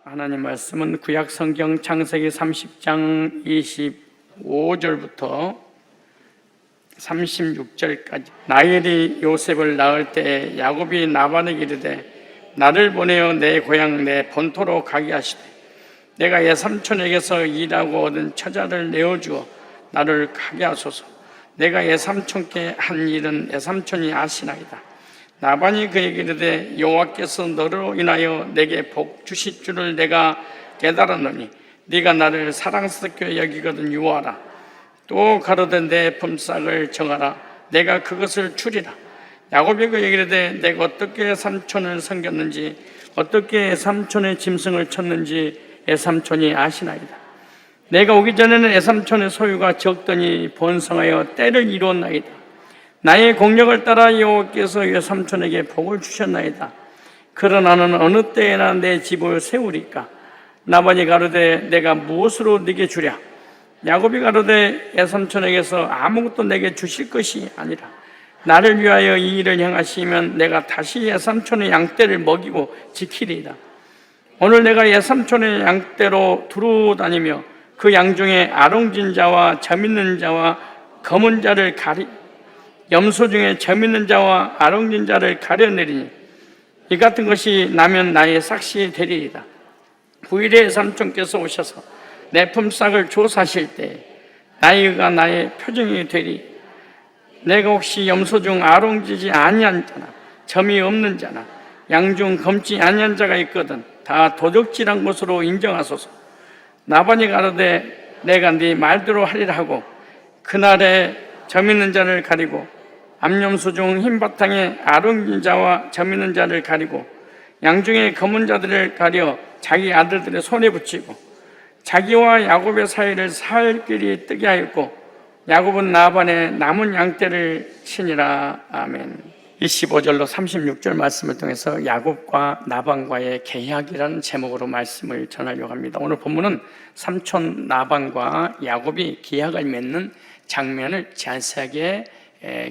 하나님 말씀은 구약 성경 창세기 30장 25절부터 36절까지. 라헬이 요셉을 낳을 때에 야곱이 라반에게 이르되 나를 보내어 내 고향 내 본토로 가게 하시되 내가 예삼촌에게서 일하고 얻은 처자를 내어주어 나를 가게 하소서. 내가 예삼촌께 한 일은 예삼촌이 아시나이다. 라반이 그에게 이르되 여호와께서 너로 인하여 내게 복 주실 줄을 내가 깨달았노니 네가 나를 사랑스럽게 여기거든 유하라. 또 가로되 내 품삯을 정하라. 내가 그것을 주리라. 야곱이 그에게 이르되 내가 어떻게 삼촌을 섬겼는지 어떻게 삼촌의 짐승을 쳤는지 애삼촌이 아시나이다. 내가 오기 전에는 애삼촌의 소유가 적더니 번성하여 때를 이루었나이다. 나의 공력을 따라 여호와께서 애삼촌에게 복을 주셨나이다. 그러나 나는 어느 때에나 내 집을 세우리까? 라반이 가로되 내가 무엇으로 네게 주랴? 야곱이 가로되 애삼촌에게서 아무것도 내게 주실 것이 아니라 나를 위하여 이 일을 행하시면 내가 다시 애삼촌의 양떼를 먹이고 지키리이다. 오늘 내가 애삼촌의 양떼로 두루 다니며 그 양 중에 아롱진 자와 점 있는 자와 검은 자를 염소 중에 점 있는 자와 아롱진 자를 가려내리니 이 같은 것이 나면 나의 삭시 되리이다. 후일에 삼촌께서 오셔서 내 품삯을 조사하실 때 나이가 나의 표정이 되리. 내가 혹시 염소 중 아롱지지 아니한 자나 점이 없는 자나 양 중 검지 아니한 자가 있거든 다 도적질한 것으로 인정하소서. 라반이 가로되 내가 네 말대로 하리라 하고 그날에 점 있는 자를 가리고 암염소 중 흰 바탕에 아롱진 자와 점 있는 자를 가리고 양 중에 검은 자들을 가려 자기 아들들의 손에 붙이고 자기와 야곱의 사이를 사흘길이 뜨게 하였고 야곱은 라반의 남은 양떼를 치니라. 아멘. 25절로 36절 말씀을 통해서 야곱과 라반과의 계약이라는 제목으로 말씀을 전하려고 합니다. 오늘 본문은 삼촌 라반과 야곱이 계약을 맺는 장면을 자세하게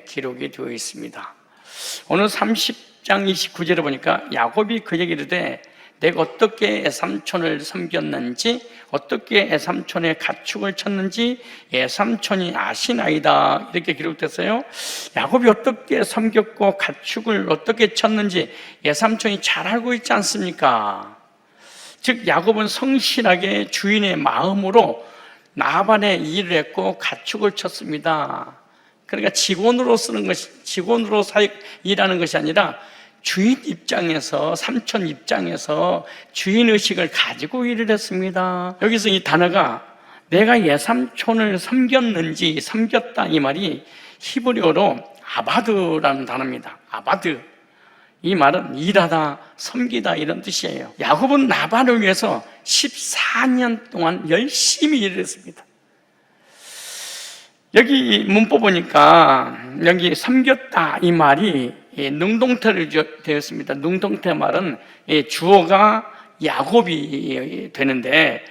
기록이 되어 있습니다. 오늘 30장 29절에 보니까 야곱이 그에게 이르되 내가 어떻게 애삼촌을 섬겼는지 어떻게 애삼촌의 가축을 쳤는지 애삼촌이 아시나이다 이렇게 기록됐어요. 야곱이 어떻게 섬겼고 가축을 어떻게 쳤는지 애삼촌이 잘 알고 있지 않습니까? 즉 야곱은 성실하게 주인의 마음으로 라반의 일을 했고 가축을 쳤습니다. 그러니까 직원으로 일하는 것이 아니라 주인 입장에서, 삼촌 입장에서 주인의식을 가지고 일을 했습니다. 여기서 이 단어가 내가 예삼촌을 섬겼는지 섬겼다 이 말이 히브리어로 아바드라는 단어입니다. 아바드. 이 말은 일하다, 섬기다 이런 뜻이에요. 야곱은 라반을 위해서 14년 동안 열심히 일을 했습니다. 여기 문법 보니까 여기 섬겼다 이 말이 능동태로 되었습니다. 능동태 말은 주어가 야곱이 되는데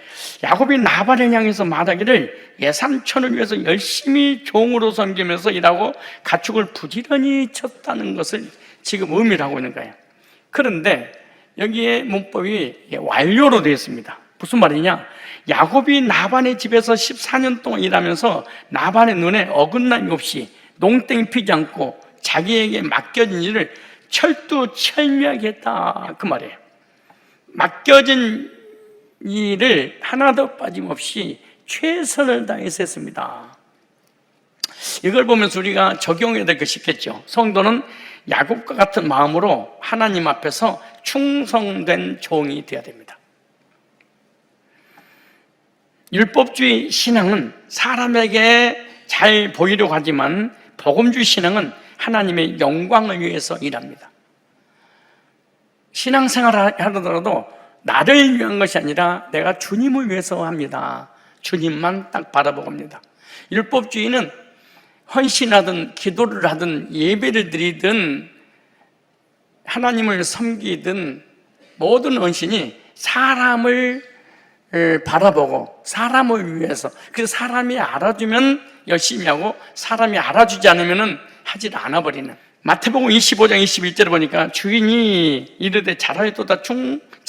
야곱이 라반을 향해서 말하기를 예삼촌을 위해서 열심히 종으로 섬기면서 일하고 가축을 부지런히 쳤다는 것을 지금 의미를 하고 있는 거예요. 그런데 여기에 문법이 완료로 되어 있습니다. 무슨 말이냐? 야곱이 라반의 집에서 14년 동안 일하면서 라반의 눈에 어긋남이 없이 농땡이 피지 않고 자기에게 맡겨진 일을 철두철미하게 했다 그 말이에요. 맡겨진 일을 하나도 빠짐없이 최선을 다해서 했습니다. 이걸 보면서 우리가 적용해야 될 것이 있겠죠. 성도는 야곱과 같은 마음으로 하나님 앞에서 충성된 종이 되어야 됩니다. 율법주의 신앙은 사람에게 잘 보이려고 하지만 복음주의 신앙은 하나님의 영광을 위해서 일합니다. 신앙생활을 하더라도 나를 위한 것이 아니라 내가 주님을 위해서 합니다. 주님만 딱 바라보고 합니다. 율법주의는 헌신하든 기도를 하든 예배를 드리든 하나님을 섬기든 모든 헌신이 사람을 바라보고 사람을 위해서, 그래서 사람이 알아주면 열심히 하고 사람이 알아주지 않으면 하질 않아버리는. 마태복음 25장 21절에 보니까 주인이 이르되 잘하였도다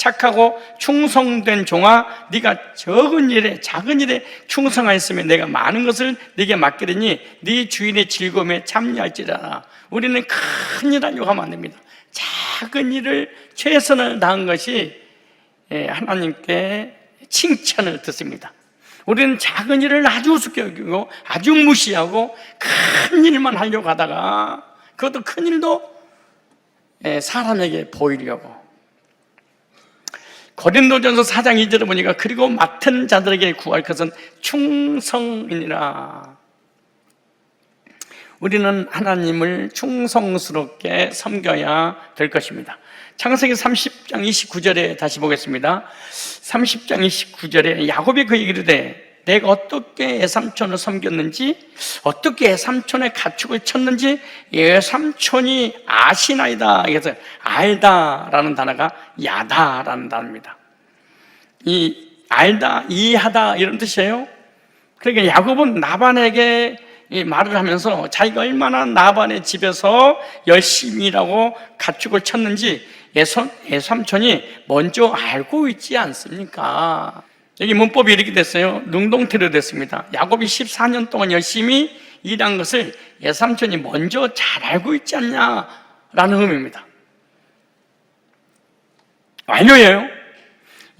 착하고 충성된 종아, 네가 적은 일에 작은 일에 충성하였으면 내가 많은 것을 네게 맡기리니 네 주인의 즐거움에 참여할지라라. 우리는 큰 일 하려고 하면 안 됩니다. 작은 일을 최선을 다한 것이 하나님께 칭찬을 듣습니다. 우리는 작은 일을 아주 우습게 여기고 아주 무시하고 큰 일만 하려고 하다가, 그것도 큰 일도 사람에게 보이려고. 고린도전서 4장 2절에 보니까 그리고 맡은 자들에게 구할 것은 충성이니라. 우리는 하나님을 충성스럽게 섬겨야 될 것입니다. 창세기 30장 29절에 다시 보겠습니다. 30장 29절에 야곱이 그 얘기를 해. 내가 어떻게 애삼촌을 섬겼는지, 어떻게 애삼촌의 가축을 쳤는지 애삼촌이 아시나이다. 그래서 알다라는 단어가 야다라는 단어입니다. 이 알다, 이해하다 이런 뜻이에요. 그러니까 야곱은 나반에게 이 말을 하면서 자기가 얼마나 나반의 집에서 열심히 일하고 가축을 쳤는지 애삼촌이 먼저 알고 있지 않습니까? 여기 문법이 이렇게 됐어요. 능동태로 됐습니다. 야곱이 14년 동안 열심히 일한 것을 애삼촌이 먼저 잘 알고 있지 않냐라는 의미입니다. 완료예요.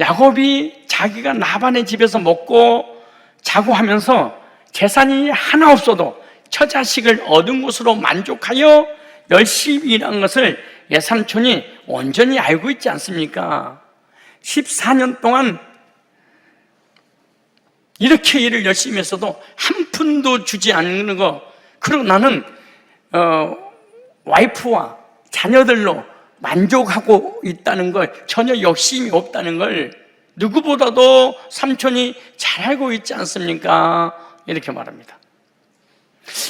야곱이 자기가 나반의 집에서 먹고 자고 하면서 재산이 하나 없어도 처자식을 얻은 것으로 만족하여 열심히 일한 것을 애삼촌이 온전히 알고 있지 않습니까? 14년 동안 이렇게 일을 열심히 했어도 한 푼도 주지 않는 거, 그리고 나는 와이프와 자녀들로 만족하고 있다는 걸, 전혀 욕심이 없다는 걸 누구보다도 삼촌이 잘 알고 있지 않습니까? 이렇게 말합니다.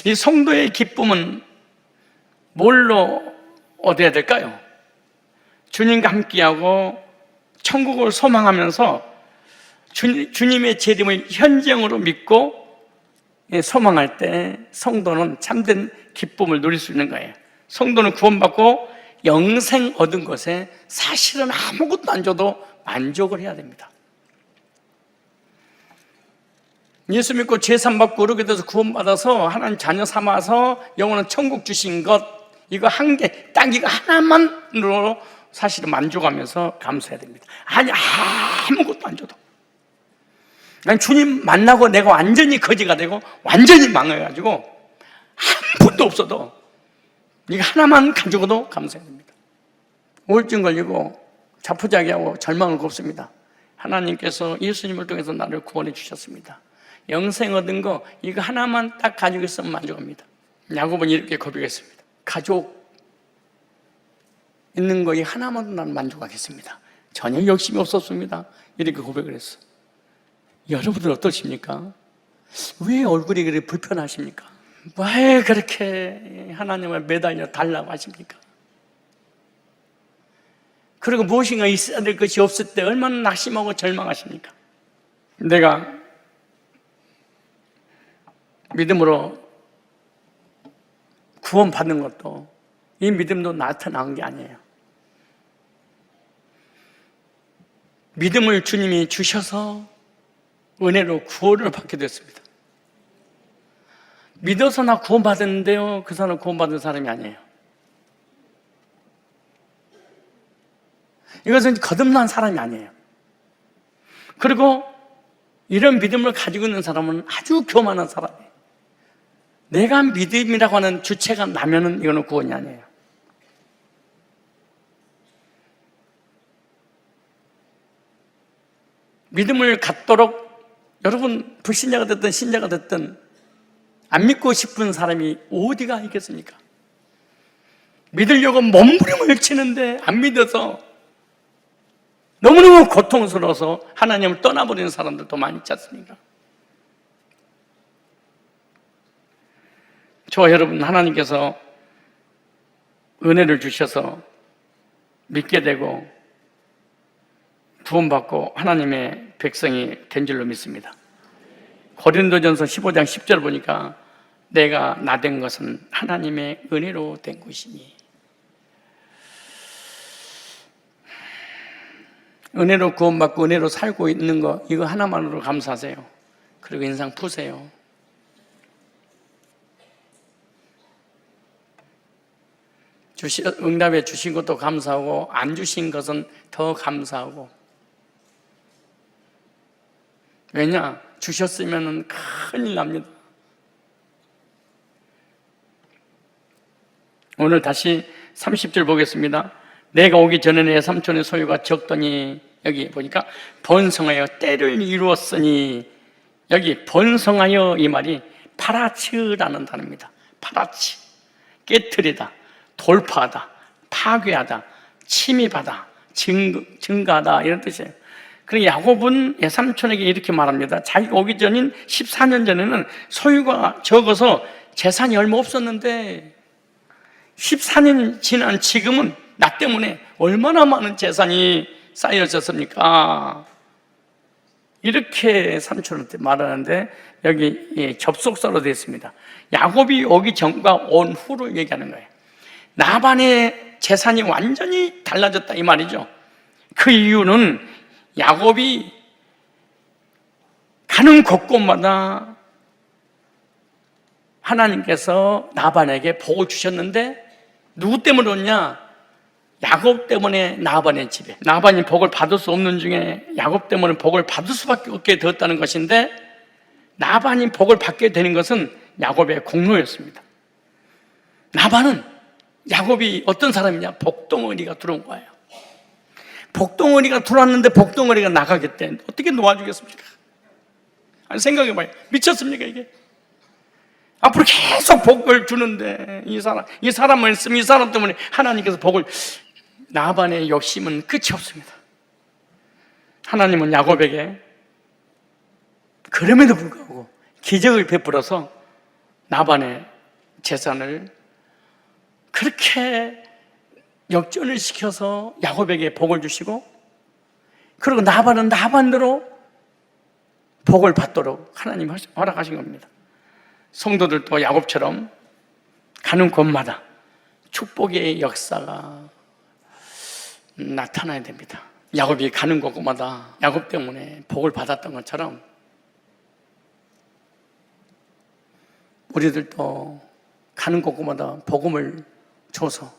이 성도의 기쁨은 뭘로 얻어야 될까요? 주님과 함께하고 천국을 소망하면서 주님의 재림을 현장으로 믿고 소망할 때 성도는 참된 기쁨을 누릴 수 있는 거예요. 성도는 구원받고 영생 얻은 것에 사실은 아무것도 안 줘도 만족을 해야 됩니다. 예수 믿고 제삼받고 그렇게 돼서 구원받아서 하나님 자녀 삼아서 영원한 천국 주신 것, 이거 한 개, 딱 이거 하나만으로 사실은 만족하면서 감사해야 됩니다. 아니, 아무것도 안 줘도. 난 주님 만나고 내가 완전히 거지가 되고 완전히 망해가지고 한 푼도 없어도 이거 하나만 가지고도 감사해야 됩니다. 우울증 걸리고 자포자기하고 절망을 곱습니다. 하나님께서 예수님을 통해서 나를 구원해 주셨습니다. 영생 얻은 거 이거 하나만 딱 가지고 있으면 만족합니다. 야곱은 이렇게 고백했습니다. 가족 있는 거 이 하나만도 나는 만족하겠습니다. 전혀 욕심이 없었습니다. 이렇게 고백을 했어. 여러분들 어떠십니까? 왜 얼굴이 그렇게 불편하십니까? 왜 그렇게 하나님을 매달려 달라고 하십니까? 그리고 무엇인가 있어야 될 것이 없을 때 얼마나 낙심하고 절망하십니까? 내가 믿음으로 구원받는 것도 이 믿음도 나타난 게 아니에요. 믿음을 주님이 주셔서 은혜로 구원을 받게 됐습니다. 믿어서 나 구원받았는데요, 그 사람은 구원받은 사람이 아니에요. 이것은 거듭난 사람이 아니에요. 그리고 이런 믿음을 가지고 있는 사람은 아주 교만한 사람이에요. 내가 믿음이라고 하는 주체가 나면은 이거는 구원이 아니에요. 믿음을 갖도록 여러분 불신자가 됐든 신자가 됐든 안 믿고 싶은 사람이 어디가 있겠습니까? 믿으려고 몸부림을 치는데 안 믿어서 너무너무 고통스러워서 하나님을 떠나버리는 사람들도 많이 있지 않습니까? 저와 여러분, 하나님께서 은혜를 주셔서 믿게 되고 구원받고 하나님의 백성이 된 줄로 믿습니다. 고린도전서 15장 10절 보니까 내가 나 된 것은 하나님의 은혜로 된 것이니, 은혜로 구원받고 은혜로 살고 있는 거, 이거 하나만으로 감사하세요. 그리고 인상 푸세요. 응답해 주신 것도 감사하고 안 주신 것은 더 감사하고. 왜냐? 주셨으면 큰일 납니다. 오늘 다시 30절 보겠습니다. 내가 오기 전에 내 삼촌의 소유가 적더니, 여기 보니까 번성하여 때를 이루었으니, 여기 번성하여 이 말이 파라치라는 단어입니다. 파라치, 깨트리다, 돌파하다, 파괴하다, 침입하다, 증가하다, 이런 뜻이에요. 그리고 야곱은 삼촌에게 이렇게 말합니다. 자기가 오기 전인 14년 전에는 소유가 적어서 재산이 얼마 없었는데 14년 지난 지금은 나 때문에 얼마나 많은 재산이 쌓여졌습니까? 이렇게 삼촌한테 말하는데 여기 접속사로 되어 있습니다. 야곱이 오기 전과 온 후를 얘기하는 거예요. 라반의 재산이 완전히 달라졌다 이 말이죠. 그 이유는 야곱이 가는 곳곳마다 하나님께서 라반에게 복을 주셨는데 누구 때문에 그러냐? 야곱 때문에 라반의 집에, 라반이 복을 받을 수 없는 중에 야곱 때문에 복을 받을 수밖에 없게 되었다는 것인데, 라반이 복을 받게 되는 것은 야곱의 공로였습니다. 라반은 야곱이 어떤 사람이냐? 복덩어리가 들어온 거예요. 복덩어리가 들어왔는데 복덩어리가 나가겠대. 어떻게 놓아주겠습니까? 아니, 생각해봐요. 미쳤습니까 이게? 앞으로 계속 복을 주는데 이 사람을 쓰면 이 사람 때문에 하나님께서 복을. 라반의 욕심은 끝이 없습니다. 하나님은 야곱에게 그럼에도 불구하고 기적을 베풀어서 라반의 재산을 그렇게 역전을 시켜서 야곱에게 복을 주시고, 그리고 라반은 라반대로 복을 받도록 하나님이 허락하신 겁니다. 성도들도 야곱처럼 가는 곳마다 축복의 역사가 나타나야 됩니다. 야곱이 가는 곳마다 야곱 때문에 복을 받았던 것처럼 우리들도 가는 곳곳마다 복음을 줘서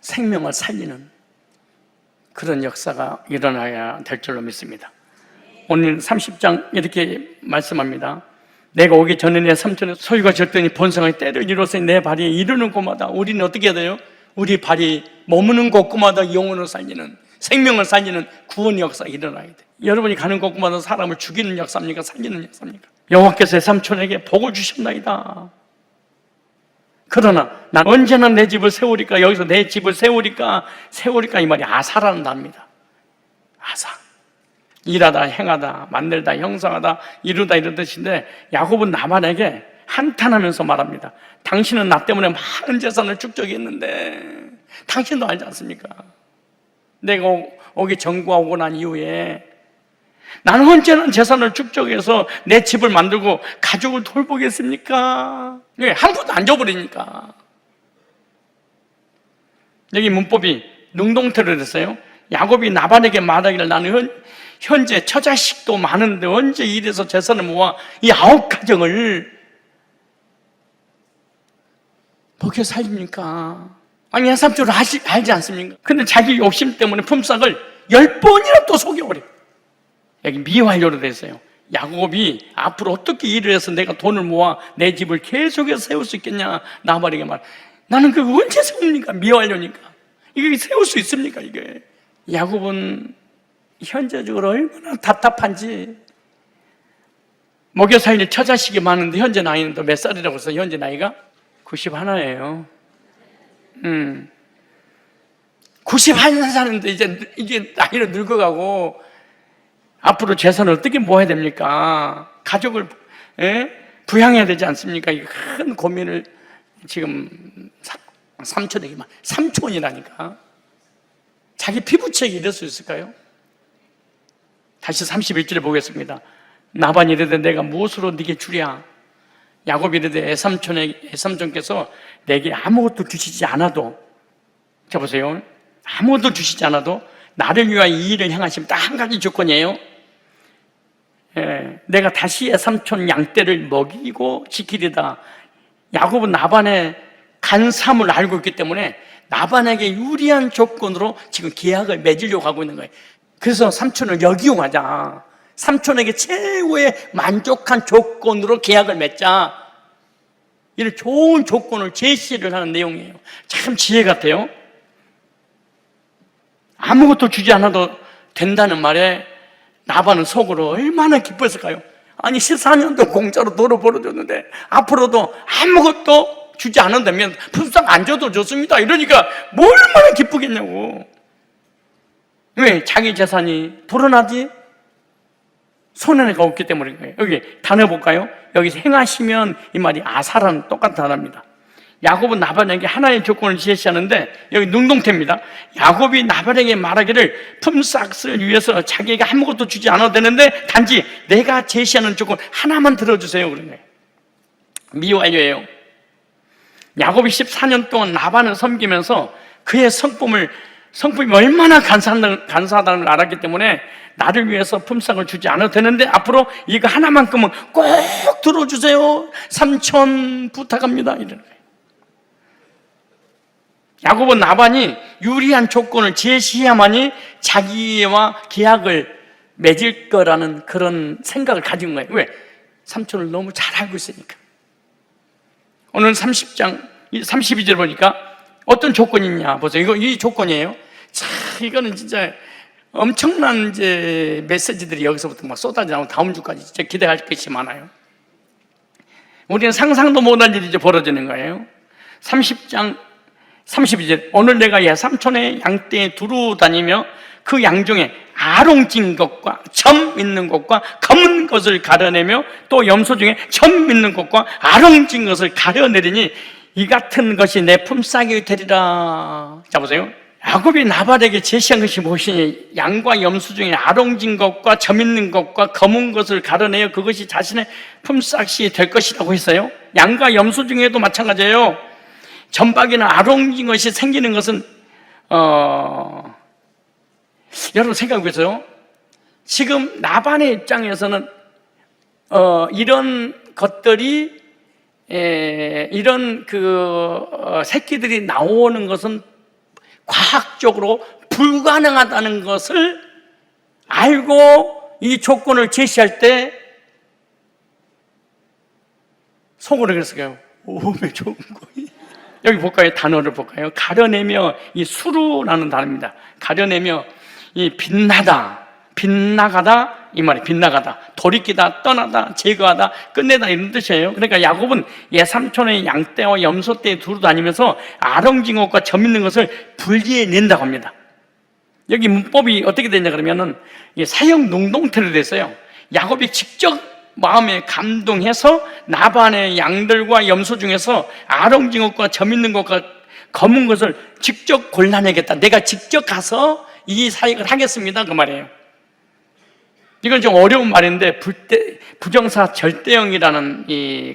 생명을 살리는 그런 역사가 일어나야 될 줄로 믿습니다. 오늘 30장 이렇게 말씀합니다. 내가 오기 전에 내 삼촌의 소유가 적더니 번성하여 때를 이루어서 내 발에 이르는 곳마다 우리는 어떻게 해야 돼요? 우리 발이 머무는 곳곳마다 영혼을 살리는, 생명을 살리는 구원의 역사가 일어나야 돼요. 여러분이 가는 곳곳마다 사람을 죽이는 역사입니까? 살리는 역사입니까? 여호와께서 삼촌에게 복을 주셨나이다. 그러나 난 언제나 내 집을 세우리까, 여기서 내 집을 세우리까 이 말이 아사라는 단어입니다. 아사, 일하다, 행하다, 만들다, 형성하다, 이루다 이런 뜻인데, 야곱은 라반에게 한탄하면서 말합니다. 당신은 나 때문에 많은 재산을 축적했는데 당신도 알지 않습니까? 내가 오기 전과 오고 난 이후에 나는 언제나 재산을 축적해서 내 집을 만들고 가족을 돌보겠습니까? 왜? 한 푼도 안 줘버리니까. 여기 문법이 능동태로 됐어요. 야곱이 라반에게 말하기를 나는 현재 처자식도 많은데 언제 이래서 재산을 모아 이 9가정을 어떻게 살립니까? 아니, 해삼촌을 알지 않습니까? 근데 자기 욕심 때문에 품삯을 10번이나 또 속여버려. 여기 미완료로 됐어요. 야곱이 앞으로 어떻게 일을 해서 내가 돈을 모아 내 집을 계속해서 세울 수 있겠냐? 라반에게 말. 나는 그거 언제 세웁니까? 미완료니까. 이게 세울 수 있습니까? 이게. 야곱은 현재적으로 얼마나 답답한지. 먹여 살릴 처자식이 많은데 현재 나이는 또 몇 살이라고 해서 현재 나이가 91예요. 91년 사는데 이제 나이를 늙어가고 앞으로 재산을 어떻게 모아야 됩니까? 가족을 부양해야 되지 않습니까? 이 큰 고민을 지금 삼촌에게만, 삼촌이라니까. 자기 피부책이 이럴 수 있을까요? 다시 31절에 보겠습니다. 라반이 이르되 내가 무엇으로 네게 주랴? 야곱이 이르되 애삼촌께서 내게 아무것도 주시지 않아도, 자 보세요, 아무것도 주시지 않아도 나를 위하여 이 일을 행하시면 딱 한 가지 조건이에요. 내가 다시 삼촌 양떼를 먹이고 지키리다. 야곱은 나반의 간삼을 알고 있기 때문에 나반에게 유리한 조건으로 지금 계약을 맺으려고 하고 있는 거예요. 그래서 삼촌을 역이용하자. 삼촌에게 최고의 만족한 조건으로 계약을 맺자. 이런 좋은 조건을 제시를 하는 내용이에요. 참 지혜 같아요. 아무것도 주지 않아도 된다는 말에 나반은 속으로 얼마나 기뻤을까요? 아니 14년도 공짜로 도로 벌어줬는데 앞으로도 아무것도 주지 않는다면 품삯 안 줘도 좋습니다. 이러니까 뭐 얼마나 기쁘겠냐고. 왜? 자기 재산이 불어나지? 손해가 없기 때문인 거예요. 여기 단어 볼까요? 여기서 행하시면 이 말이 아사라는 똑같은 단어입니다. 야곱은 나반에게 하나의 조건을 제시하는데 여기 능동태입니다. 야곱이 나반에게 말하기를 품삯을 위해서 자기에게 아무것도 주지 않아도 되는데 단지 내가 제시하는 조건 하나만 들어주세요. 그런 거예요. 미완료예요. 야곱이 14년 동안 나반을 섬기면서 그의 성품이 얼마나 간사하다는 걸 알았기 때문에 나를 위해서 품삯을 주지 않아도 되는데 앞으로 이거 하나만큼은 꼭 들어주세요. 삼촌 부탁합니다. 이러는 거예요. 야곱은 나반이 유리한 조건을 제시해야만이 자기와 계약을 맺을 거라는 그런 생각을 가진 거예요. 왜? 삼촌을 너무 잘 알고 있으니까. 오늘 30장 32절 보니까 어떤 조건이 있냐 보세요. 이 조건이에요. 참 이거는 진짜 엄청난 이제 메시지들이 여기서부터 막 쏟아져 나오고 다음 주까지 진짜 기대할 것이 많아요. 우리는 상상도 못한 일이 이제 벌어지는 거예요. 30장 32절 오늘 내가 삼촌의 양떼에 두루 다니며 그 양 중에 아롱진 것과 점 있는 것과 검은 것을 가려내며 또 염소 중에 점 있는 것과 아롱진 것을 가려내리니 이 같은 것이 내 품삯이 되리라. 자 보세요. 야곱이 나발에게 제시한 것이 무엇이니 양과 염소 중에 아롱진 것과 점 있는 것과 검은 것을 가려내어 그것이 자신의 품삯이 될 것이라고 했어요. 양과 염소 중에도 마찬가지예요. 점박이나 아롱진 것이 생기는 것은 여러분 생각해 보세요. 지금 나반의 입장에서는 이런 것들이 이런 새끼들이 나오는 것은 과학적으로 불가능하다는 것을 알고 이 조건을 제시할 때 속으로 그랬어요. 오메 좋은 거이. 여기 볼까요? 단어를 볼까요? 가려내며 이 수루라는 단어입니다. 가려내며 이 빛나다, 빗나가다 이 말이 빗나가다, 돌이키다, 떠나다, 제거하다, 끝내다 이런 뜻이에요. 그러니까 야곱은 예삼촌의 양떼와 염소떼에 두루 다니면서 아롱진 것과 점 있는 것을 분리해낸다고 합니다. 여기 문법이 어떻게 되냐 그러면은 사형 능동태로 됐어요. 야곱이 직접 마음에 감동해서 나반의 양들과 염소 중에서 아롱진 것과 점 있는 것과 검은 것을 직접 골라내겠다. 내가 직접 가서 이 사역을 하겠습니다. 그 말이에요. 이건 좀 어려운 말인데 부정사 절대형이라는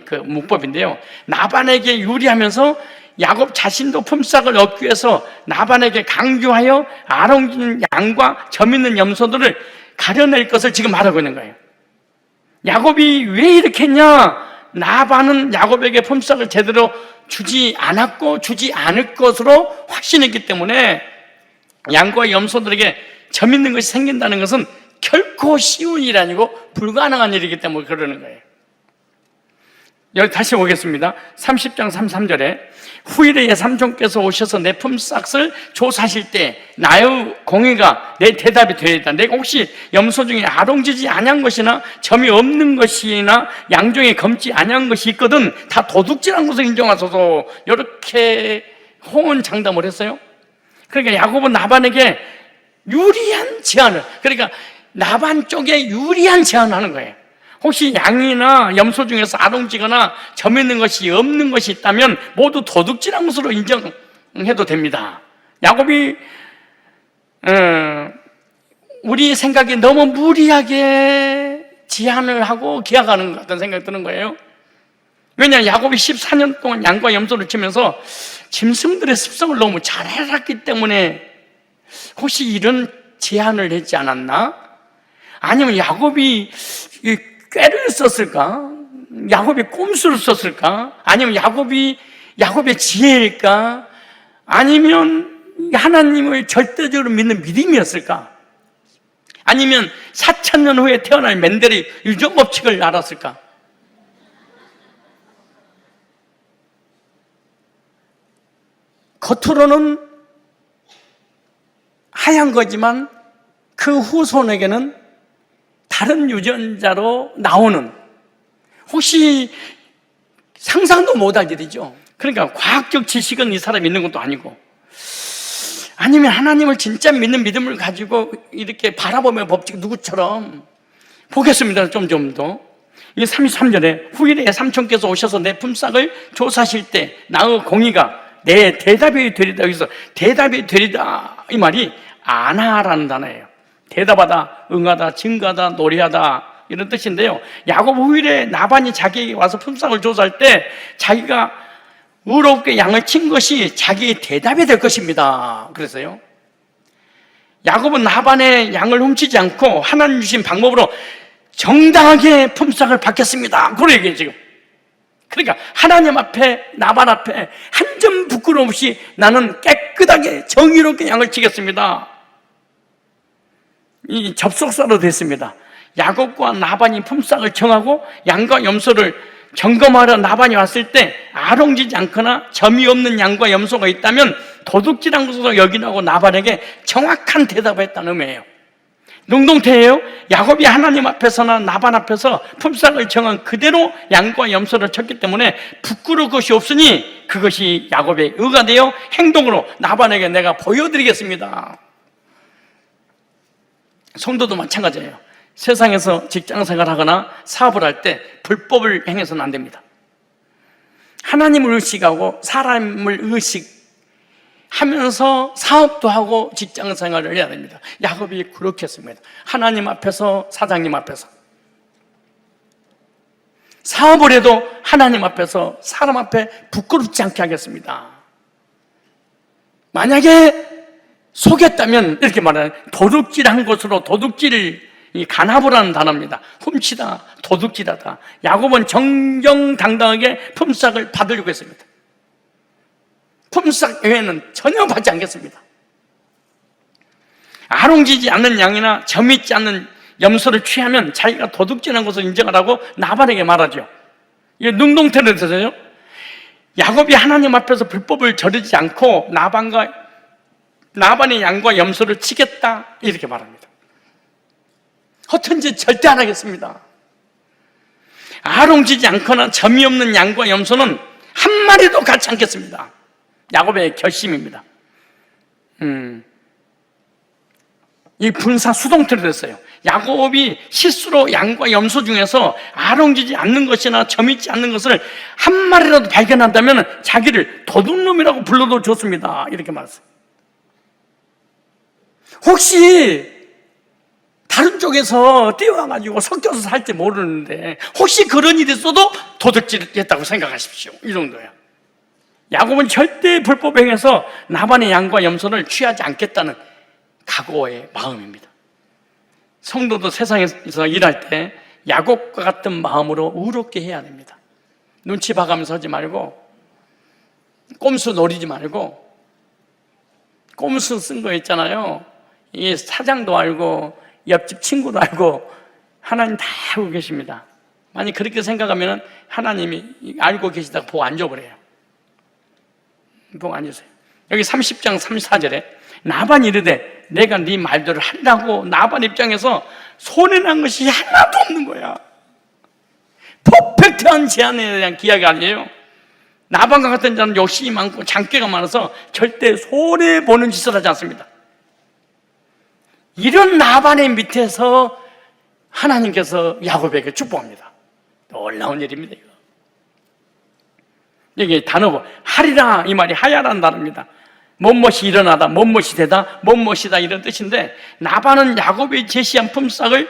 그 문법인데요. 나반에게 유리하면서 야곱 자신도 품삯을 얻기 위해서 나반에게 강조하여 아롱진 양과 점 있는 염소들을 가려낼 것을 지금 말하고 있는 거예요. 야곱이 왜 이렇게 했냐? 나반은 야곱에게 품삯을 제대로 주지 않았고 주지 않을 것으로 확신했기 때문에 양과 염소들에게 점 있는 것이 생긴다는 것은 결코 쉬운 일이 아니고 불가능한 일이기 때문에 그러는 거예요. 여기 다시 보겠습니다. 30장 33절에 후일에 예삼촌께서 오셔서 내 품삯을 조사하실 때 나의 공의가 내 대답이 되리이다. 내가 혹시 염소 중에 아롱지지 아니한 것이나 점이 없는 것이나 양 중에 검지 아니한 것이 있거든 다 도둑질한 것을 인정하소서. 이렇게 호언장담을 했어요. 그러니까 야곱은 나반에게 유리한 제안을, 그러니까 나반 쪽에 유리한 제안을 하는 거예요. 혹시 양이나 염소 중에서 아롱지거나 점 있는 것이 없는 것이 있다면 모두 도둑질한 것으로 인정해도 됩니다. 야곱이 우리 생각에 너무 무리하게 제안을 하고 계약하는 것 같은 생각이 드는 거예요. 왜냐하면 야곱이 14년 동안 양과 염소를 치면서 짐승들의 습성을 너무 잘 알았기 때문에 혹시 이런 제안을 했지 않았나? 아니면 야곱이 이 꾀를 썼을까? 야곱이 꼼수를 썼을까? 아니면 야곱의 지혜일까? 아니면 하나님을 절대적으로 믿는 믿음이었을까? 아니면 4,000년 후에 태어날 멘델의 유전법칙을 알았을까? 겉으로는 하얀 거지만 그 후손에게는 다른 유전자로 나오는, 혹시 상상도 못할 일이죠. 그러니까 과학적 지식은 이 사람이 있는 것도 아니고, 아니면 하나님을 진짜 믿는 믿음을 가지고 이렇게 바라보며 법칙 누구처럼 보겠습니다. 좀 더. 이 33절에 후일에 삼촌께서 오셔서 내 품삯을 조사하실 때 나의 공의가 내 대답이 되리다. 여기서 대답이 되리다 이 말이 아나라는 단어예요. 대답하다, 응하다, 증가하다, 노래하다 이런 뜻인데요. 야곱 후일에 나반이 자기에게 와서 품삯을 조사할 때 자기가 의롭게 양을 친 것이 자기의 대답이 될 것입니다. 그래서요, 야곱은 나반의 양을 훔치지 않고 하나님 주신 방법으로 정당하게 품삯을 받겠습니다. 그런 얘기예요 지금. 그러니까 하나님 앞에, 나반 앞에 한 점 부끄러움 없이 나는 깨끗하게 정의롭게 양을 치겠습니다. 이 접속사로 됐습니다. 야곱과 나반이 품삯을 정하고 양과 염소를 점검하러 나반이 왔을 때 아롱지지 않거나 점이 없는 양과 염소가 있다면 도둑질한 것으로 여기라고 나반에게 정확한 대답을 했다는 의미예요. 능동태예요. 야곱이 하나님 앞에서나 나반 앞에서 품삯을 정한 그대로 양과 염소를 쳤기 때문에 부끄러울 것이 없으니 그것이 야곱의 의가 되어 행동으로 나반에게 내가 보여드리겠습니다. 성도도 마찬가지예요. 세상에서 직장생활을 하거나 사업을 할 때 불법을 행해서는 안 됩니다. 하나님을 의식하고 사람을 의식하면서 사업도 하고 직장생활을 해야 됩니다. 야곱이 그렇게 했습니다. 하나님 앞에서, 사장님 앞에서. 사업을 해도 하나님 앞에서, 사람 앞에 부끄럽지 않게 하겠습니다. 만약에 속였다면 이렇게 말하는, 도둑질한 것으로, 도둑질을, 이 간합이라는 단어입니다. 훔치다, 도둑질하다. 야곱은 정정당당하게 품삯을 받으려고 했습니다. 품삯 외에는 전혀 받지 않겠습니다. 아롱지지 않는 양이나 점있지 않는 염소를 취하면 자기가 도둑질한 것을 인정하라고 나반에게 말하죠. 이게 능동태로 되세요. 야곱이 하나님 앞에서 불법을 저르지 않고 나반의 양과 염소를 치겠다 이렇게 말합니다. 허튼 짓 절대 안 하겠습니다. 아롱지지 않거나 점이 없는 양과 염소는 한 마리도 갖지 않겠습니다. 야곱의 결심입니다. 이 분사 수동태로 됐어요. 야곱이 실수로 양과 염소 중에서 아롱지지 않는 것이나 점있지 않는 것을 한 마리라도 발견한다면 자기를 도둑놈이라고 불러도 좋습니다. 이렇게 말했어요. 혹시 다른 쪽에서 뛰어와가지고 섞여서 살지 모르는데 혹시 그런 일이 있어도 도둑질했다고 생각하십시오. 이 정도야. 야곱은 절대 불법 행해서 나반의 양과 염소를 취하지 않겠다는 각오의 마음입니다. 성도도 세상에서 일할 때 야곱과 같은 마음으로 의롭게 해야 됩니다. 눈치 봐가면서 하지 말고, 꼼수 노리지 말고. 꼼수 쓴 거 있잖아요. 이 사장도 알고 옆집 친구도 알고 하나님 다 알고 계십니다. 만약 그렇게 생각하면 하나님이 알고 계시다가 복 안 줘버려요. 복 안 주세요. 여기 30장 34절에 나반이 이르되 내가 네 말대로 한다고. 나반 입장에서 손해난 것이 하나도 없는 거야. 퍼펙트한 제안에 대한 기약이 아니에요. 나반과 같은 자는 욕심이 많고 장깨가 많아서 절대 손해보는 짓을 하지 않습니다. 이런 나반의 밑에서 하나님께서 야곱에게 축복합니다. 놀라운 일입니다. 이거. 여기 단어 하리라 이 말이 하야라는 단어입니다. 뭐뭇이 일어나다, 뭐뭇이 되다, 뭐뭇이다 이런 뜻인데, 나반은 야곱이 제시한 품삯의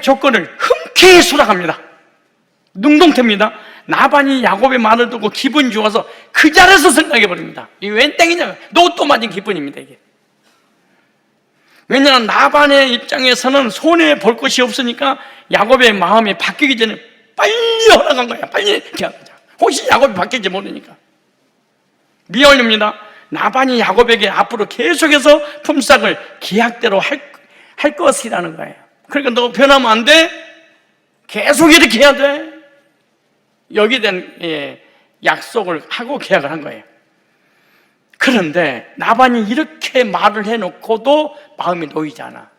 조건을 흔쾌히 수락합니다. 능동태입니다. 나반이 야곱의 말을 듣고 기분이 좋아서 그 자리에서 생각해버립니다. 이게 웬 땡이냐, 로또 맞은 기분입니다. 이게 왜냐하면 라반의 입장에서는 손해 볼 것이 없으니까 야곱의 마음이 바뀌기 전에 빨리 허락한 거야. 빨리 계약하자. 혹시 야곱이 바뀔지 모르니까. 미워입니다. 라반이 야곱에게 앞으로 계속해서 품삯을 계약대로 할 것이라는 거예요. 그러니까 너 변하면 안 돼. 계속 이렇게 해야 돼. 여기에 대한 약속을 하고 계약을 한 거예요. 그런데 라반이 이렇게 말을 해놓고도 마음이 놓이지 않아.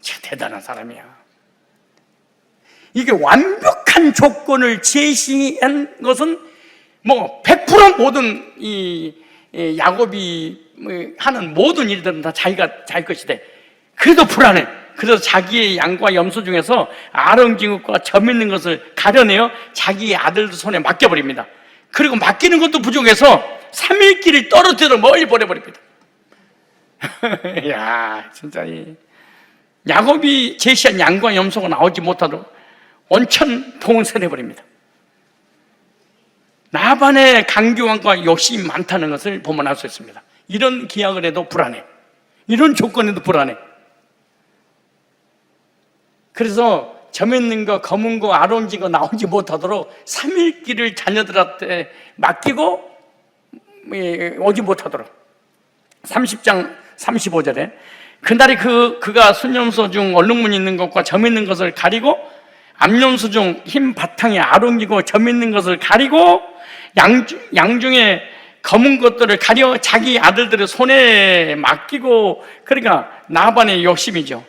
진짜 대단한 사람이야. 이게 완벽한 조건을 제시한 것은 뭐 100% 모든 이 야곱이 하는 모든 일들은 다 자기 것이 돼. 그래도 불안해. 그래서 자기의 양과 염소 중에서 아름진국과 점 있는 것을 가려내어 자기의 아들들 손에 맡겨버립니다. 그리고 맡기는 것도 부족해서 3일 길을 떨어뜨려 멀리 보내버립니다. 야, 진짜 야곱이 제시한 양과 염소가 나오지 못하도록 온천 봉쇄해버립니다. 라반의 강교함과 욕심이 많다는 것을 보면 알 수 있습니다. 이런 계약을 해도 불안해. 이런 조건에도 불안해. 그래서 점 있는 거, 검은 거, 아론진 거 나오지 못하도록 3일 길을 자녀들한테 맡기고 오지 못하도록. 30장 35절에 그날이 그가 순염소 중 얼룩무늬 있는 것과 점 있는 것을 가리고 암염소 중 흰 바탕에 아론지고 점 있는 것을 가리고 양 중에 검은 것들을 가려 자기 아들들의 손에 맡기고, 그러니까 라반의 욕심이죠.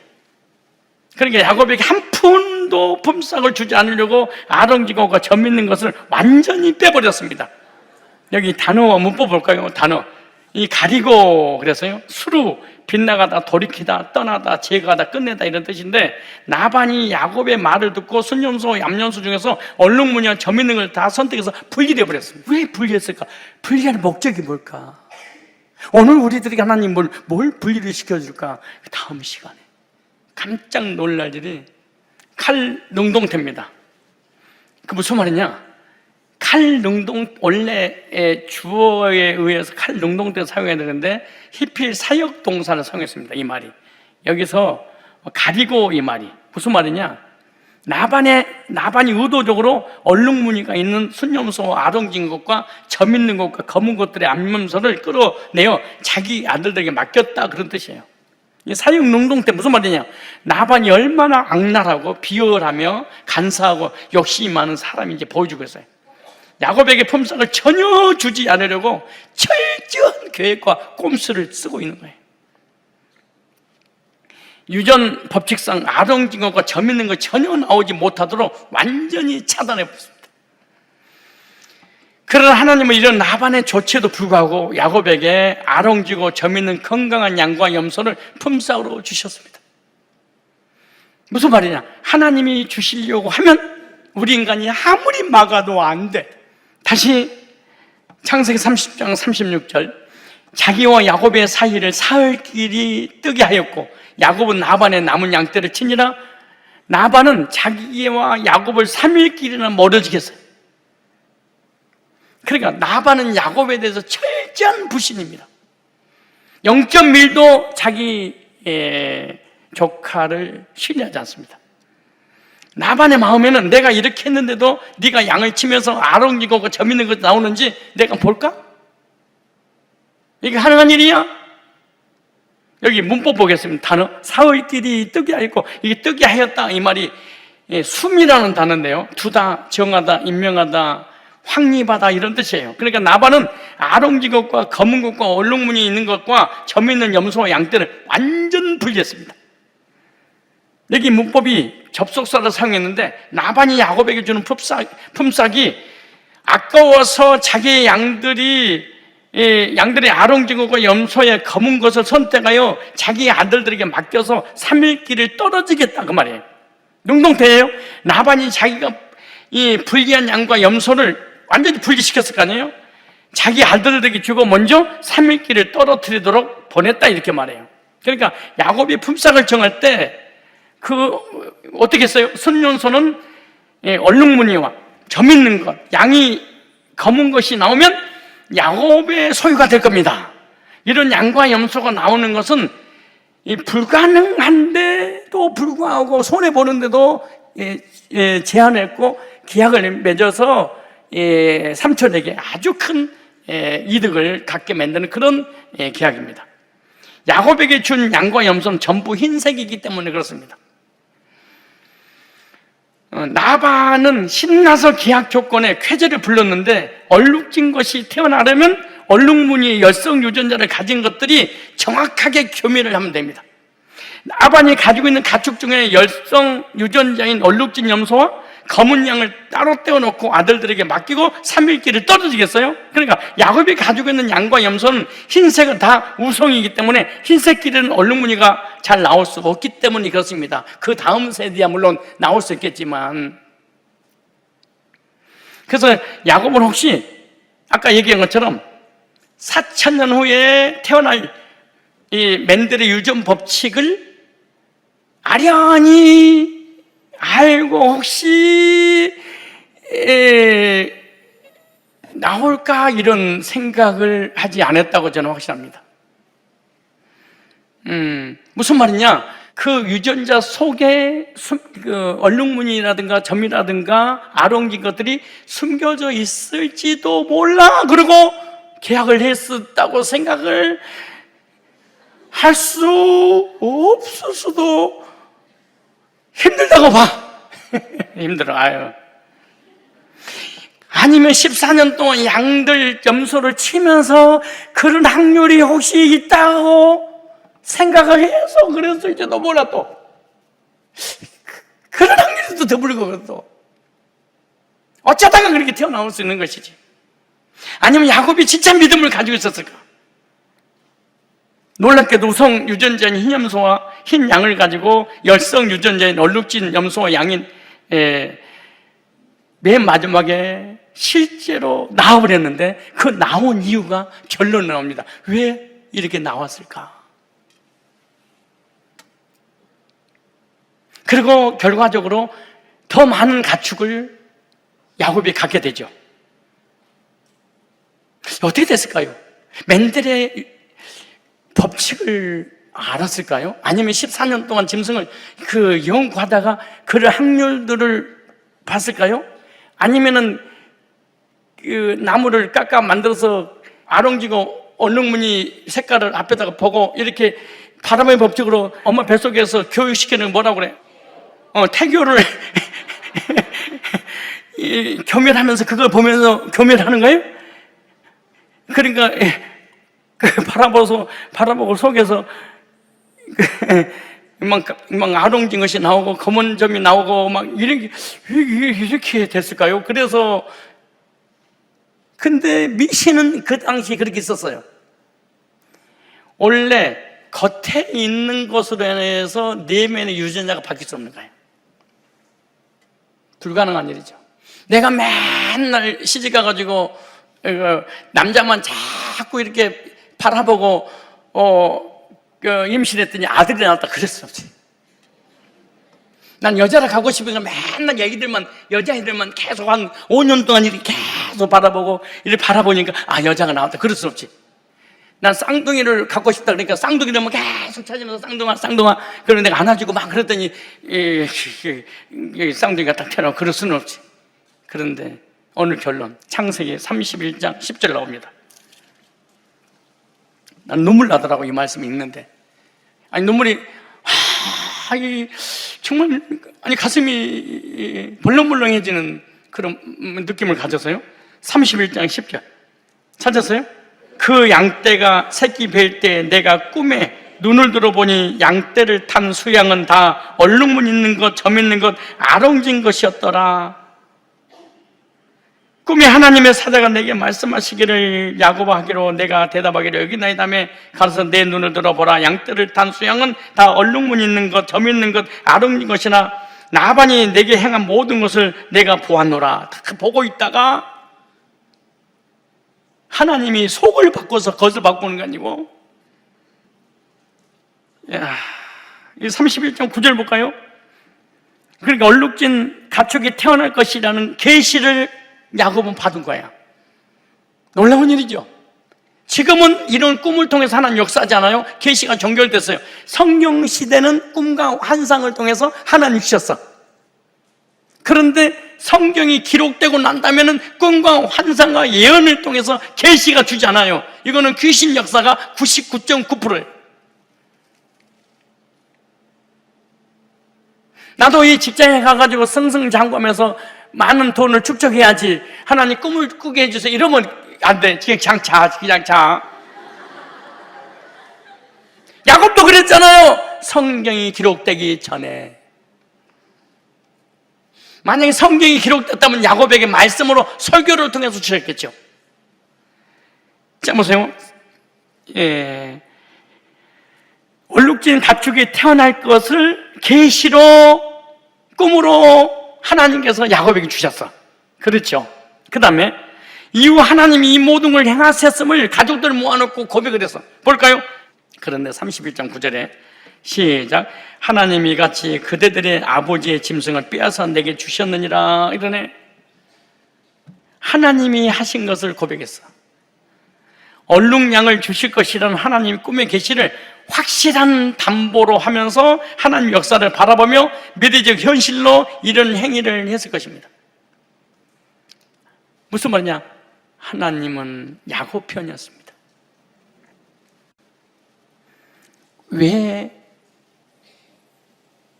그러니까 야곱에게 한 푼도 품삯을 주지 않으려고 아론지고가 점 있는 것을 완전히 빼버렸습니다. 여기 단어와 문법 볼까요? 단어. 이 가리고 그래서요. 수루, 빗나가다, 돌이키다, 떠나다, 제거하다, 끝내다 이런 뜻인데, 라반이 야곱의 말을 듣고 순염소, 얌염소 중에서 얼룩무늬와 점 있는 걸 다 선택해서 분리해 버렸습니다. 왜 분리했을까? 분리하는 목적이 뭘까? 오늘 우리들에게 하나님 뭘 분리를 시켜줄까? 다음 시간에 깜짝 놀랄 일이 칼 능동태입니다. 그 무슨 말이냐? 칼 능동, 원래의 주어에 의해서 칼 능동태를 사용해야 되는데 히필 사역 동사를 사용했습니다. 이 말이 여기서 가리고, 이 말이 무슨 말이냐? 라반이 의도적으로 얼룩무늬가 있는 순염소, 아롱진 것과 점 있는 것과 검은 것들의 암염소를 끌어내어 자기 아들들에게 맡겼다, 그런 뜻이에요. 이 사역 능동태 무슨 말이냐? 라반이 얼마나 악랄하고 비열하며 간사하고 욕심이 많은 사람인지 보여주고 있어요. 야곱에게 품삯을 전혀 주지 않으려고 철저한 계획과 꼼수를 쓰고 있는 거예요. 유전 법칙상 아롱징어가 점 있는 거 전혀 나오지 못하도록 완전히 차단해버렸습니다. 그러나 하나님은 이런 라반의 조치에도 불구하고 야곱에게 아롱지고 점 있는 건강한 양과 염소를 품삯으로 주셨습니다. 무슨 말이냐? 하나님이 주시려고 하면 우리 인간이 아무리 막아도 안 돼. 다시 창세기 30장 36절, 자기와 야곱의 사이를 사흘길이 뜨게 하였고 야곱은 라반의 남은 양떼를 치니라. 라반은 자기와 야곱을 3일길이나 멀어지게 했어요. 그러니까 라반은 야곱에 대해서 철저한 불신입니다. 0.1도 자기 조카를 신뢰하지 않습니다. 라반의 마음에는 내가 이렇게 했는데도 네가 양을 치면서 아롱지고 점 있는 것 나오는지 내가 볼까? 이게 가능한 일이야? 여기 문법 보겠습니다. 단어 사흘길이 뜨게 하였고, 이게 뜨게 하였다 이 말이 숨이라는 단어인데요, 두다, 정하다, 임명하다, 확립하다 이런 뜻이에요. 그러니까 라반은 아롱지 것과 검은 것과 얼룩무늬 있는 것과 점 있는 염소와 양떼를 완전 분리했습니다. 여기 문법이 접속사를 사용했는데 라반이 야곱에게 주는 품삯이 아까워서 자기의 양들의 아롱지고과 염소의 검은 것을 선택하여 자기 아들들에게 맡겨서 3일길을 떨어지겠다 그 말이에요. 능동태예요. 라반이 자기가 이 불리한 양과 염소를 완전히 분리시켰을 거 아니에요. 자기 아들들에게 주고 먼저 3일길을 떨어뜨리도록 보냈다 이렇게 말해요. 그러니까 야곱이 품삯을 정할 때 어떻게 했어요? 순염소는 얼룩무늬와 점 있는 것, 양이 검은 것이 나오면 야곱의 소유가 될 겁니다. 이런 양과 염소가 나오는 것은 이 불가능한데도 불구하고 손해 보는데도 제안했고 계약을 맺어서 삼촌에게 아주 큰 이득을 갖게 만드는 그런 계약입니다. 야곱에게 준 양과 염소는 전부 흰색이기 때문에 그렇습니다. 나반은 신나서 계약 조건에 쾌재를 불렀는데 얼룩진 것이 태어나려면 얼룩무늬의 열성 유전자를 가진 것들이 정확하게 교미를 하면 됩니다. 나반이 가지고 있는 가축 중에 열성 유전자인 얼룩진 염소와 검은 양을 따로 떼어놓고 아들들에게 맡기고 3일길을 떨어지겠어요? 그러니까 야곱이 가지고 있는 양과 염소는 흰색은 다 우성이기 때문에 흰색끼리는 얼룩무늬가 잘 나올 수가 없기 때문에 그렇습니다. 그 다음 세대야 물론 나올 수 있겠지만, 그래서 야곱은 혹시 아까 얘기한 것처럼 4,000년 후에 태어날 이 멘델의 유전 법칙을 아련히 알고 혹시 나올까 이런 생각을 하지 않았다고 저는 확신합니다. 무슨 말이냐? 그 유전자 속에 그 얼룩무늬라든가 점이라든가 아롱진 것들이 숨겨져 있을지도 몰라. 그리고 계약을 했었다고 생각을 할 수 없을 수도 힘들다고 봐. 힘들어. 아유. 아니면 14년 동안 양들 염소를 치면서 그런 확률이 혹시 있다고 생각을 해서 그랬을지도 몰라. 또 그런 확률이 또 더블고 또 어쩌다가 그렇게 태어나올 수 있는 것이지. 아니면 야곱이 진짜 믿음을 가지고 있었을까? 놀랍게도 우성 유전자인 흰 염소와 흰 양을 가지고 열성 유전자인 얼룩진 염소와 양인 맨 마지막에 실제로 나와버렸는데 그 나온 이유가 결론 나옵니다. 왜 이렇게 나왔을까? 그리고 결과적으로 더 많은 가축을 야곱이 갖게 되죠. 어떻게 됐을까요? 멘델의 법칙을 알았을까요? 아니면 14년 동안 짐승을 연구하다가 그런 확률들을 봤을까요? 아니면은 나무를 깎아 만들어서 아롱지고 얼룩무늬 색깔을 앞에다가 보고 이렇게 바람의 법칙으로 엄마 뱃속에서 교육시키는 뭐라고 그래? 태교를 교멸하면서 그걸 보면서 교멸하는 거예요? 그러니까 바라보고 속에서 막 아롱진 것이 나오고 검은 점이 나오고 막 이렇게 됐을까요? 그래서 근데 미신은 그 당시에 그렇게 있었어요. 원래 겉에 있는 것으로 인해서 내면의 유전자가 바뀔 수 없는 거예요. 불가능한 일이죠. 내가 맨날 시집가가지고 남자만 자꾸 이렇게 바라보고 임신했더니 아들이 나왔다 그럴 수 없지. 난 여자를 가고 싶으니까 맨날 여자애들만 계속 한 5년 동안 이렇게 계속 바라보고 이렇게 바라보니까 여자가 나왔다 그럴 수 없지. 난 쌍둥이를 갖고 싶다 그러니까 쌍둥이를 계속 찾으면서 쌍둥아 그런데 내가 안아주고 막 그랬더니 쌍둥이가 딱 태어나고 그럴 수는 없지. 그런데 오늘 결론 창세기 31장 10절 나옵니다. 난 눈물 나더라고 이 말씀이 읽는데. 눈물이 정말 가슴이 벌렁벌렁해지는 그런 느낌을 가졌어요. 31장 10절 찾았어요? 그 양떼가 새끼 뵐 때 내가 꿈에 눈을 들어보니 양떼를 탄 수양은 다 얼룩무 있는 것, 점 있는 것, 아롱진 것이었더라. 꿈에 하나님의 사자가 내게 말씀하시기를 야곱아 하기로 내가 대답하기를 여기 나이다며 가서 내 눈을 들어보라. 양떼를 탄 수양은 다 얼룩무 있는 것, 점 있는 것, 아롱진 것이나 나반이 내게 행한 모든 것을 내가 보았노라. 다 보고 있다가 하나님이 속을 바꿔서 겉을 바꾸는 게 아니고, 이 31장 9절 볼까요? 그러니까 얼룩진 가축이 태어날 것이라는 계시를 야곱은 받은 거야. 놀라운 일이죠. 지금은 이런 꿈을 통해서 하나님 역사하잖아요. 계시가 종결됐어요. 성경 시대는 꿈과 환상을 통해서 하나님 주셨어. 그런데 성경이 기록되고 난다면은 꿈과 환상과 예언을 통해서 계시가 주잖아요. 이거는 귀신 역사가 99.9%예요. 나도 이 직장에 가가지고 승승장구하면서 많은 돈을 축적해야지, 하나님 꿈을 꾸게 해주세요 이러면 안 돼. 그냥 자. 야곱도 그랬잖아요. 성경이 기록되기 전에. 만약에 성경이 기록됐다면 야곱에게 말씀으로 설교를 통해서 주셨겠죠. 자, 보세요. 예. 얼룩진 가축이 태어날 것을 계시로, 꿈으로 하나님께서 야곱에게 주셨어. 그렇죠. 그 다음에 이후 하나님이 이 모든 걸 행하셨음을 가족들을 모아놓고 고백을 했어. 볼까요? 그런데 31장 9절에 시작. 하나님이 같이 그대들의 아버지의 짐승을 빼앗아 내게 주셨느니라 이러네. 하나님이 하신 것을 고백했어. 얼룩양을 주실 것이라는 하나님의 꿈의 계시를 확실한 담보로 하면서 하나님 역사를 바라보며 미래적 현실로 이런 행위를 했을 것입니다. 무슨 말이냐? 하나님은 야곱 편이었습니다. 왜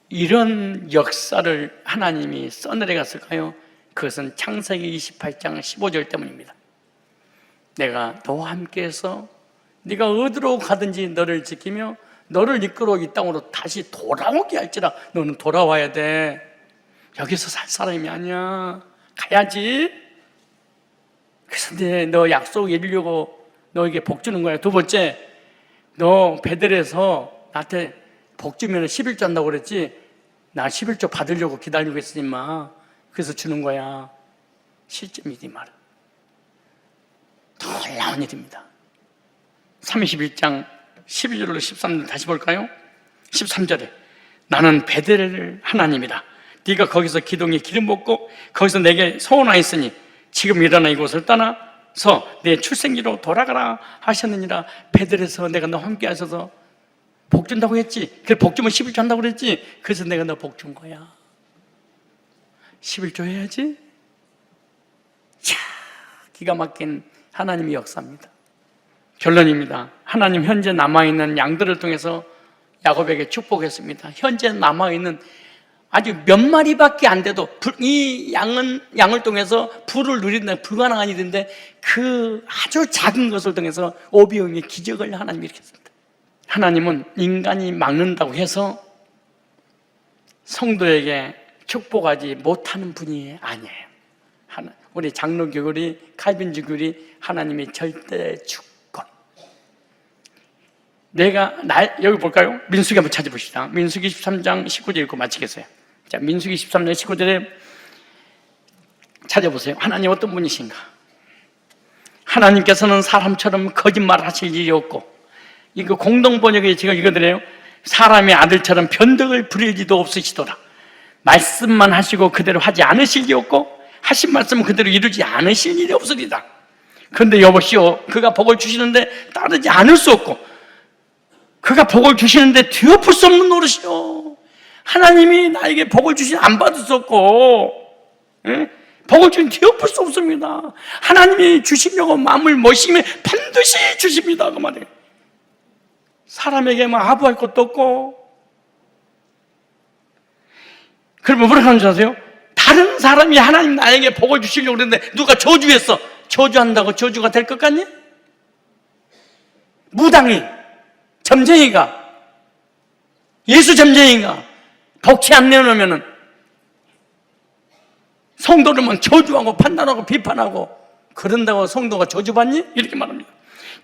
이런 역사를 하나님이 써내려갔을까요? 그것은 창세기 28장 15절 때문입니다. 내가 너와 함께해서 네가 어디로 가든지 너를 지키며 너를 이끌어 이 땅으로 다시 돌아오게 할지라. 너는 돌아와야 돼. 여기서 살 사람이 아니야. 가야지. 그래서 너 약속 이루려고 너에게 복 주는 거야. 두 번째, 너 베델에서 나한테 복 주면 11조 한다고 그랬지? 나 11조 받으려고 기다리고 있으니 마. 그래서 주는 거야. 실제 믿이 말은 놀라운 일입니다. 31장 12절로 13절 다시 볼까요? 13절에 나는 베델 하나님이다. 네가 거기서 기둥에 기름 붓고 거기서 내게 소원하였으니 지금 일어나 이곳을 떠나서 내 출생지로 돌아가라 하셨느니라. 베델에서 내가 너 함께 하셔서 복 준다고 했지. 그래, 복 주면 11조 한다고 그랬지. 그래서 내가 너 복 준 거야. 11조 해야지. 자, 기가 막힌 하나님의 역사입니다. 결론입니다. 하나님 현재 남아있는 양들을 통해서 야곱에게 축복했습니다. 현재 남아있는 아주 몇 마리밖에 안 돼도 이 양을 통해서 부를 누린다는 불가능한 일인데 그 아주 작은 것을 통해서 오비움의 기적을 하나님이 일으켰습니다. 하나님은 인간이 막는다고 해서 성도에게 축복하지 못하는 분이 아니에요. 우리 장로교리, 칼빈주 교리, 하나님의 절대 주권. 여기 볼까요? 민수기 한번 찾아보시다. 민수기 13장 19절 읽고 마치겠어요. 자, 민수기 13장 19절에 찾아보세요. 하나님 어떤 분이신가? 하나님께서는 사람처럼 거짓말 하실 일이 없고, 이거 공동번역에 제가 읽어드려요. 사람의 아들처럼 변덕을 부릴 일도 없으시더라. 말씀만 하시고 그대로 하지 않으실 일이 없고 하신 말씀은 그대로 이루지 않으실 일이 없으리다. 그런데 여보시오, 그가 복을 주시는데 따르지 않을 수 없고 그가 복을 주시는데 뒤엎을 수 없는 노릇이요. 하나님이 나에게 복을 주시면 안 받을 수 없고, 예? 복을 주시면 뒤엎을 수 없습니다. 하나님이 주시려고 마음을 먹으시면 반드시 주십니다. 그 말이에요. 사람에게만 아부할 것도 없고. 그러면 뭐라고 하는 줄 아세요? 다른 사람이 하나님 나에게 복을 주시려고 그러는데 누가 저주했어. 저주한다고 저주가 될 것 같니? 무당이, 점쟁이가, 예수 점쟁이가 복치 안 내놓으면은 성도를 막 저주하고 판단하고 비판하고 그런다고 성도가 저주받니? 이렇게 말합니다.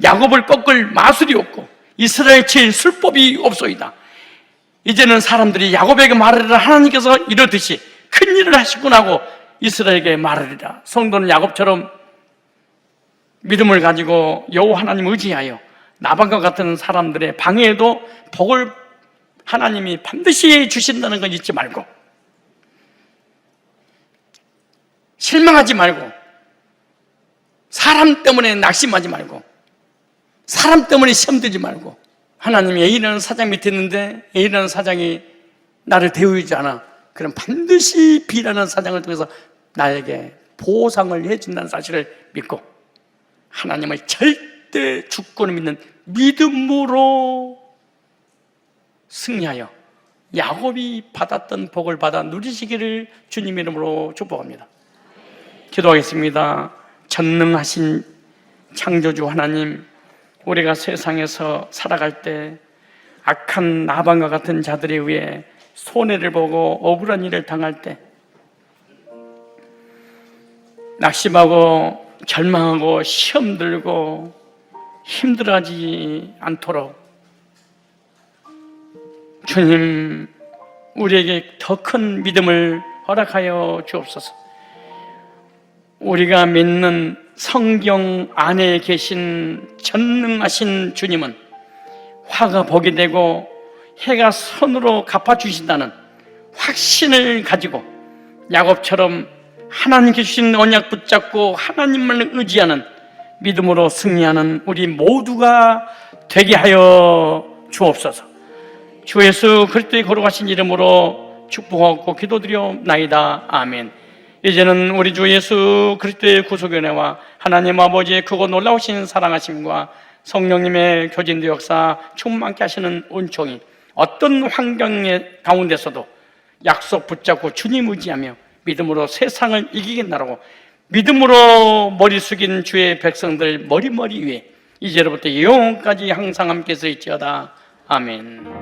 야곱을 꺾을 마술이 없고 이스라엘 칠 술법이 없소이다. 이제는 사람들이 야곱에게 말하리라. 하나님께서 이러듯이 큰 일을 하시구나 하고 이스라엘에게 말하리라. 성도는 야곱처럼 믿음을 가지고 여호와 하나님 의지하여 나방과 같은 사람들의 방해에도 복을 하나님이 반드시 주신다는 걸 잊지 말고, 실망하지 말고, 사람 때문에 낙심하지 말고, 사람 때문에 시험 들지 말고, 하나님이 A라는 사장 밑에 있는데 A라는 사장이 나를 대우하지 않아. 그럼 반드시 B라는 사장을 통해서 나에게 보상을 해준다는 사실을 믿고, 하나님을 절대 주권을 믿는 믿음으로 승리하여 야곱이 받았던 복을 받아 누리시기를 주님 이름으로 축복합니다. 기도하겠습니다. 전능하신 창조주 하나님, 우리가 세상에서 살아갈 때 악한 나반과 같은 자들에 의해 손해를 보고 억울한 일을 당할 때, 낙심하고 절망하고 시험 들고 힘들어하지 않도록 주님, 우리에게 더 큰 믿음을 허락하여 주옵소서. 우리가 믿는 성경 안에 계신 전능하신 주님은 화가 복이 되고 해가 선으로 갚아주신다는 확신을 가지고 야곱처럼 하나님께 주신 언약 붙잡고 하나님만을 의지하는 믿음으로 승리하는 우리 모두가 되게 하여 주옵소서. 주 예수 그리스도의 거룩하신 이름으로 축복하고 기도드리옵나이다. 아멘. 이제는 우리 주 예수 그리스도의 구속의 은혜와 하나님 아버지의 크고 놀라우신 사랑하심과 성령님의 교진의 역사 충만케 하시는 은총이 어떤 환경의 가운데서도 약속 붙잡고 주님 의지하며 믿음으로 세상을 이기겠나라고 믿음으로 머리 숙인 주의 백성들 머리 위에 이제로부터 영원까지 항상 함께 있을지어다. 아멘.